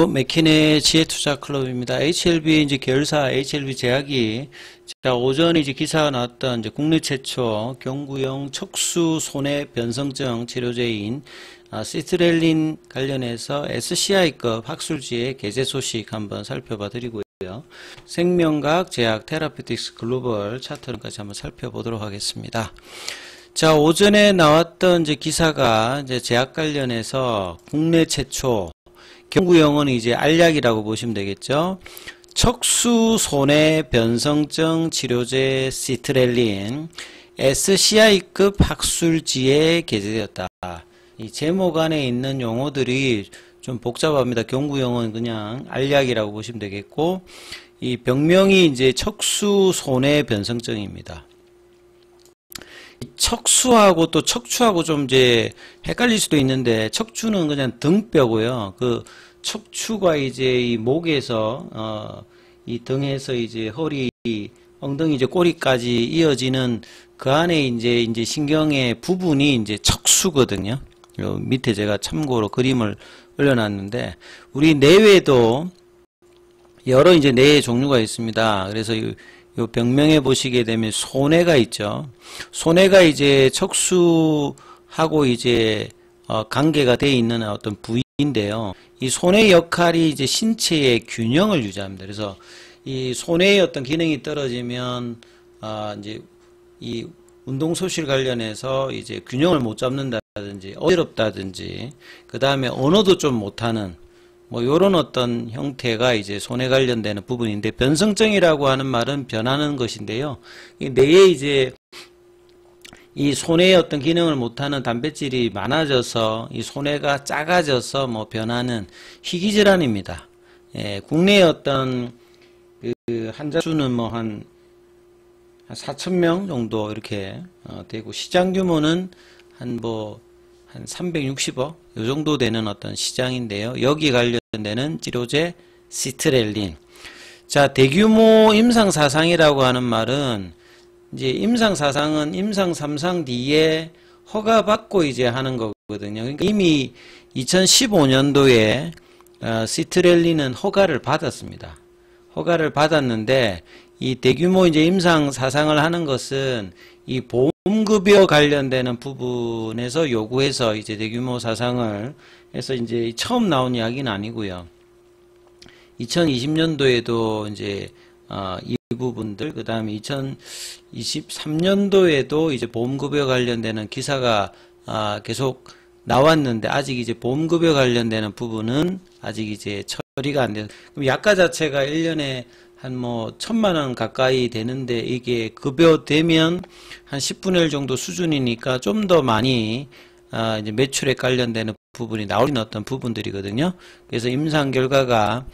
맥킨의 지혜투자 클럽입니다. HLB 이제 계열사 HLB 제약이 자, 오전에 이제 기사가 나왔던 이제 국내 최초 경구용 척수 손해 변성증 치료제인 시트렐린 관련해서 SCI급 학술지의 게재 소식 한번 살펴봐 드리고요. 생명과학 제약 테라피틱스 글로벌 차트까지 한번 살펴보도록 하겠습니다. 자, 오전에 나왔던 이제 기사가 이제 제약 관련해서 국내 최초 경구용은 이제 알약이라고 보시면 되겠죠. 척수 손해 변성증 치료제 시트렐린 SCI급 학술지에 게재되었다. 이 제목 안에 있는 용어들이 좀 복잡합니다. 경구용은 그냥 알약이라고 보시면 되겠고, 이 병명이 이제 척수 손해 변성증입니다. 척수하고 또 척추하고 좀 이제 헷갈릴 수도 있는데, 척추는 그냥 등뼈고요. 그 척추가 이제 이 목에서 이 등에서 이제 허리, 엉덩이 이제 꼬리까지 이어지는 그 안에 이제 신경의 부분이 이제 척수거든요. 요 밑에 제가 참고로 그림을 올려놨는데, 우리 뇌에도 여러 이제 뇌의 종류가 있습니다. 그래서 요 병명에 보시게 되면 손해가 있죠. 손해가 이제 척수하고 이제 관계가 되어 있는 어떤 부위인데요. 이 손해 역할이 이제 신체의 균형을 유지합니다. 그래서 이 손해의 어떤 기능이 떨어지면 이제 이 운동 소실 관련해서 이제 균형을 못 잡는다든지 어지럽다든지 그 다음에 언어도 좀 못하는 뭐 요런 어떤 형태가 이제 손해 관련되는 부분인데, 변성증이라고 하는 말은 변하는 것인데요. 뇌에 이제 이 손해의 어떤 기능을 못하는 단백질이 많아져서 이 손해가 작아져서 뭐 변하는 희귀질환입니다. 예, 국내의 어떤 그 환자 수는 뭐 한 4,000명 정도 이렇게 되고, 시장 규모는 한 360억 요 정도 되는 어떤 시장인데요. 여기 관련되는 치료제 시트렐린. 자, 대규모 임상 사상이라고 하는 말은 이제 임상 사상은 임상 3상 뒤에 허가받고 이제 하는 거거든요. 그러니까 이미 2015년도에 시트렐린은 허가를 받았습니다. 허가를 받았는데, 이 대규모 이제 임상 사상을 하는 것은 이 보험급여 관련되는 부분에서 요구해서 이제 대규모 사상을 해서 이제 처음 나온 이야기는 아니고요. 2020년도에도 이제 이 부분들, 그 다음에 2023년도에도 이제 보험급여 관련되는 기사가 계속 나왔는데, 아직 이제 보험급여 관련되는 부분은 아직 이제 처리가 안 돼요. 그럼 약가 자체가 1년에 한 1,000만 원 가까이 되는데, 이게 급여되면 한 10분의 1 정도 수준이니까 좀 더 많이 이제 매출에 관련되는 부분이 나오는 어떤 부분들이거든요. 그래서 임상 결과가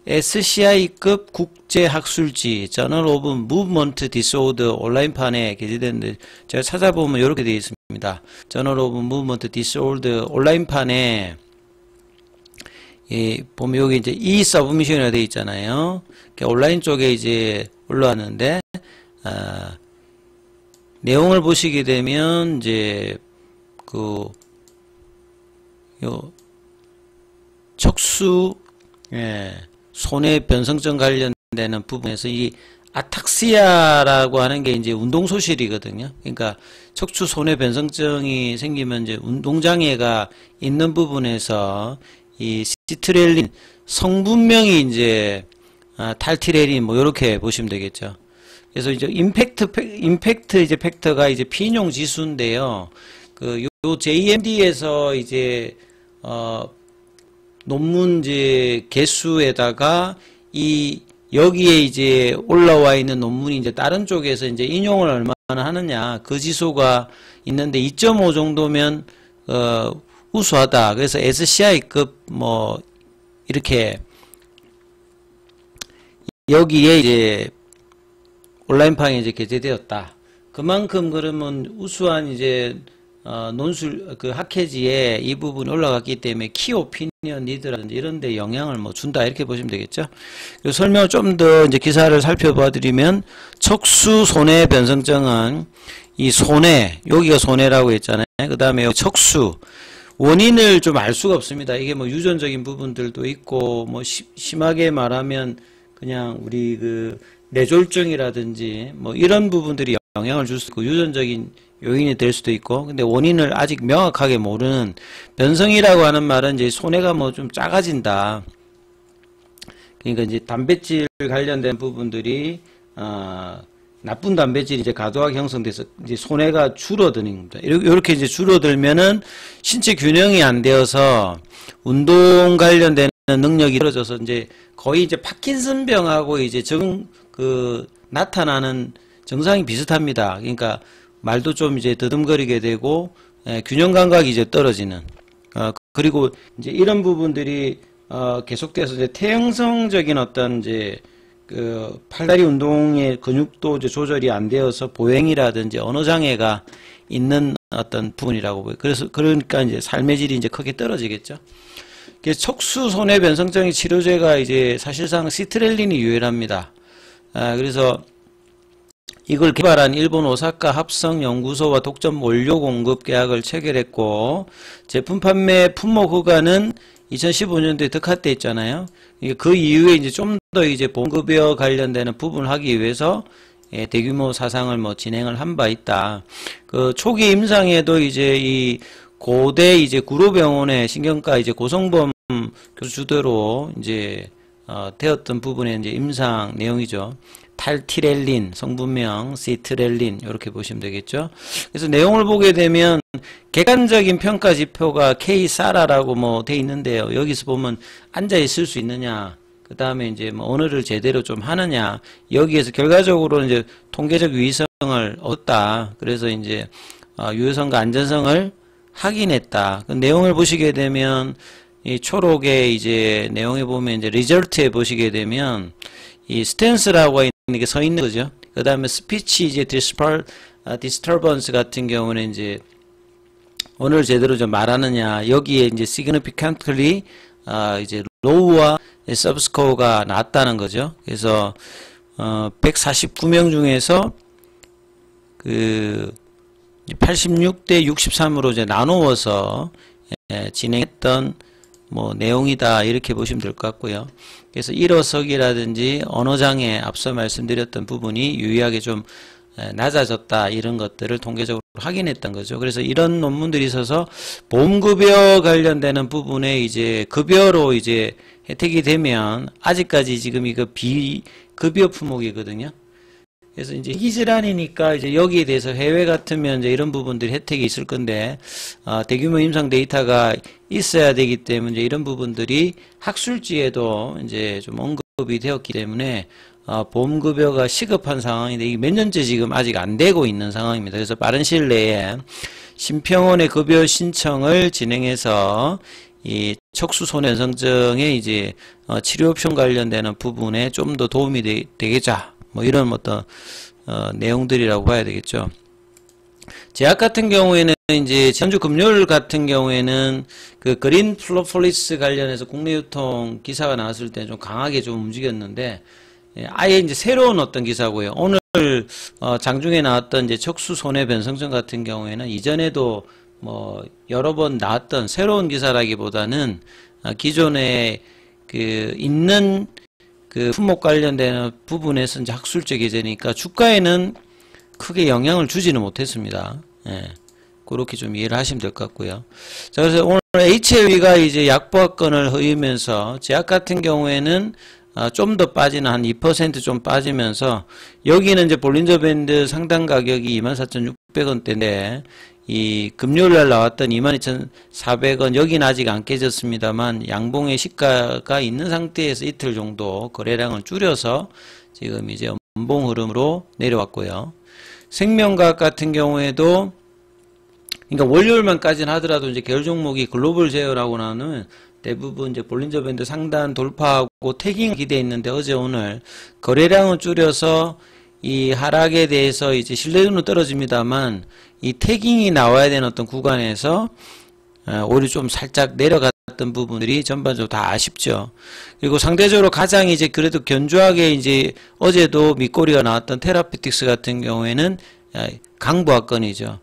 SCI급 국제학술지 Journal of Movement Disorder 온라인판에 게재됐는데, 제가 찾아보면 이렇게 되어 있습니다. Journal of Movement Disorder 온라인판에 보면 여기 이제 서브미션이라고 되어 있잖아요. 온라인 쪽에 이제 올라왔는데, 내용을 보시게 되면 이제 요 척수 손해 변성증 관련되는 부분에서 이 아탁시아라고 하는 게 이제 운동소실이거든요. 그러니까 척추 손해 변성증이 생기면 이제 운동장애가 있는 부분에서 이 시트렐린 성분명이 이제 탈티렐린 뭐 이렇게 보시면 되겠죠. 그래서 이제 임팩트 이제 팩터가 이제 피인용 지수인데요. 요 JMD에서 이제 논문 이제 개수에다가 여기에 이제 올라와 있는 논문이 이제 다른 쪽에서 이제 인용을 얼마나 하느냐, 그 지수가 있는데 2.5 정도면 우수하다. 그래서 SCI급 뭐 이렇게 여기에 이제 온라인판에 이제 게재되었다. 그만큼 그러면 우수한 이제 논술 그 학회지에 이 부분이 올라갔기 때문에 키 오피니언 리더라든지 이런 데 영향을 뭐 준다, 이렇게 보시면 되겠죠. 그리고 설명을 좀 더 이제 기사를 살펴봐 드리면, 척수 손해 변성증은 이 손해, 여기가 손해라고 했잖아요. 그 다음에 척수, 원인을 좀 알 수가 없습니다. 이게 뭐 유전적인 부분들도 있고, 뭐 심하게 말하면 그냥 우리 그 뇌졸중이라든지 뭐 이런 부분들이 영향을 줄 수 있고, 유전적인 요인이 될 수도 있고, 근데 원인을 아직 명확하게 모르는, 변성이라고 하는 말은 이제 손해가 뭐 좀 작아진다. 그러니까 이제 단백질 관련된 부분들이 나쁜 단백질이 이제 과도하게 형성돼서 이제 손해가 줄어드는 겁니다. 이렇게 이제 줄어들면은 신체 균형이 안 되어서 운동 관련된 능력이 떨어져서 이제 거의 이제 파킨슨병하고 이제 나타나는 증상이 비슷합니다. 그러니까 말도 좀 이제 더듬거리게 되고, 균형 감각이 이제 떨어지는, 그리고 이제 이런 부분들이 계속돼서 이제 태형성적인 어떤 이제 그 팔다리 운동의 근육도 이제 조절이 안 되어서 보행이라든지 언어 장애가 있는 어떤 부분이라고 보여요. 그러니까 이제 삶의 질이 이제 크게 떨어지겠죠. 그래서 척수 손해 변성증의 치료제가 이제 사실상 시트렐린이 유일합니다. 그래서 이걸 개발한 일본 오사카 합성연구소와 독점 원료 공급 계약을 체결했고, 제품 판매 품목 허가는 2015년도에 득하돼 있잖아요. 그 이후에 이제 좀 더 이제 보험급여 관련되는 부분을 하기 위해서 대규모 사상을 뭐 진행을 한 바 있다. 그 초기 임상에도 이제 이 고대 이제 구로병원의 신경과 이제 고성범 교수 주도로 이제 되었던 부분의 이제 임상 내용이죠. 탈티렐린, 성분명, 시트렐린, 이렇게 보시면 되겠죠. 그래서 내용을 보게 되면 객관적인 평가 지표가 K-SARA라고 뭐 돼 있는데요. 여기서 보면 앉아 있을 수 있느냐, 그 다음에 이제 뭐 언어를 제대로 좀 하느냐, 여기에서 결과적으로 이제 통계적 유의성을 얻었다. 그래서 이제 유효성과 안전성을 확인했다. 그 내용을 보시게 되면 이 초록의 이제 내용에 보면 이제 리절트에 보시게 되면 이 스탠스라고 있는 게 서 있는 거죠. 그 다음에 스피치 이제 디스터번스 같은 경우는 이제 언어를 제대로 좀 말하느냐, 여기에 이제 significantly 이제 low와 서브스코어가 낮다는 거죠. 그래서 149명 중에서 그 86대 63으로 이제 나누어서 진행했던 뭐 내용이다, 이렇게 보시면 될 것 같고요. 그래서 일어서기라든지 언어장애, 앞서 말씀드렸던 부분이 유의하게 좀 낮아졌다, 이런 것들을 통계적으로 확인했던 거죠. 그래서 이런 논문들이 있어서 보험급여 관련되는 부분에 이제 급여로 이제 혜택이 되면, 아직까지 지금 이거 비급여 품목이거든요. 그래서 이제 희귀질환이니까 이제 여기에 대해서 해외 같으면 이제 이런 부분들이 혜택이 있을 건데, 대규모 임상 데이터가 있어야 되기 때문에 이제 이런 부분들이 학술지에도 이제 좀 언급이 되었기 때문에 보험급여가 시급한 상황인데, 이게 몇 년째 지금 아직 안 되고 있는 상황입니다. 그래서 빠른 시일 내에 심평원의 급여 신청을 진행해서 이 척수 손해성증의 이제 치료 옵션 관련되는 부분에 좀 더 도움이 되겠자, 뭐 이런 어떤 내용들이라고 봐야 되겠죠. 제약 같은 경우에는 이제 지난주 금요일 같은 경우에는 그 그린 플로폴리스 관련해서 국내 유통 기사가 나왔을 때 좀 강하게 좀 움직였는데, 아예 이제 새로운 어떤 기사고요. 오늘 장중에 나왔던 이제 척수 손해 변성증 같은 경우에는 이전에도 뭐 여러 번 나왔던 새로운 기사라기보다는 기존에 그 있는 그 품목 관련되는 부분에서 이제 학술적 예제니까 주가에는 크게 영향을 주지는 못했습니다. 그렇게 좀 이해를 하시면 될 것 같고요. 자, 그래서 오늘 HLV가 이제 약보합권을 허위면서 제약 같은 경우에는 좀 더 빠지는 한 2% 좀 빠지면서, 여기는 이제 볼린저 밴드 상당 가격이 24,600원대인데 이 금요일날 나왔던 22,400원, 여기는 아직 안 깨졌습니다만 양봉의 시가가 있는 상태에서 이틀 정도 거래량을 줄여서 지금 이제 연봉 흐름으로 내려왔고요. 생명과학 같은 경우에도, 그러니까 월요일만까지는 하더라도 이제 계열 종목이 글로벌 제어라고 나오는 대부분 이제 볼린저 밴드 상단 돌파하고 태깅 기대해 있는데, 어제 오늘 거래량을 줄여서 이 하락에 대해서 이제 신뢰도는 떨어집니다만 이 태깅이 나와야 되는 어떤 구간에서 오히려 좀 살짝 내려갔던 부분들이 전반적으로 다 아쉽죠. 그리고 상대적으로 가장 이제 그래도 견조하게 이제 어제도 밑꼬리가 나왔던 테라피틱스 같은 경우에는 강보합권이죠.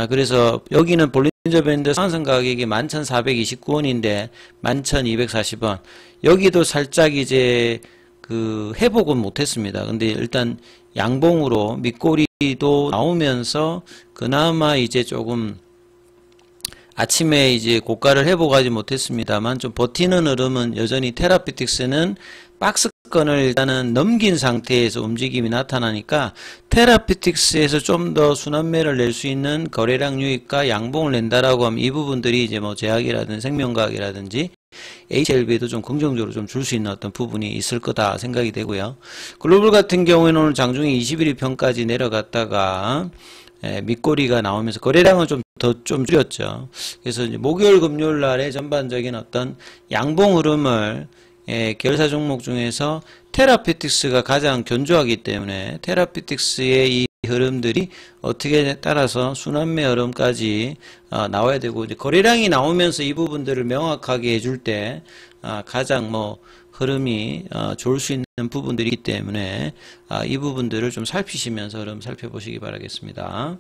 그래서 여기는 볼린저 메신저 밴드 상승 가격이 11,429원인데 11,240원. 여기도 살짝 이제 그 회복은 못했습니다. 근데 일단 양봉으로 밑꼬리도 나오면서 그나마 이제 조금 아침에 이제 고가를 회복하지 못했습니다만 좀 버티는 흐름은 여전히 테라피틱스는 박스권을 일단은 넘긴 상태에서 움직임이 나타나니까 테라피틱스에서 좀 더 순환매를 낼 수 있는 거래량 유입과 양봉을 낸다라고 하면 이 부분들이 이제 뭐 제약이라든지 생명과학이라든지 HLB에도 좀 긍정적으로 좀 줄 수 있는 어떤 부분이 있을 거다 생각이 되고요. 글로벌 같은 경우에는 오늘 장중에 21일평까지 내려갔다가 밑꼬리가 나오면서 거래량은 좀 줄였죠. 그래서 이제 목요일 금요일 날의 전반적인 어떤 양봉 흐름을 계열사 종목 중에서 테라피틱스가 가장 견조하기 때문에 테라피틱스의 이 흐름들이 어떻게 따라서 순환매 흐름까지 나와야 되고 이제 거래량이 나오면서 이 부분들을 명확하게 해줄 때 가장 뭐 흐름이 좋을 수 있는 부분들이기 때문에 이 부분들을 좀 살피시면서 흐름 살펴보시기 바라겠습니다.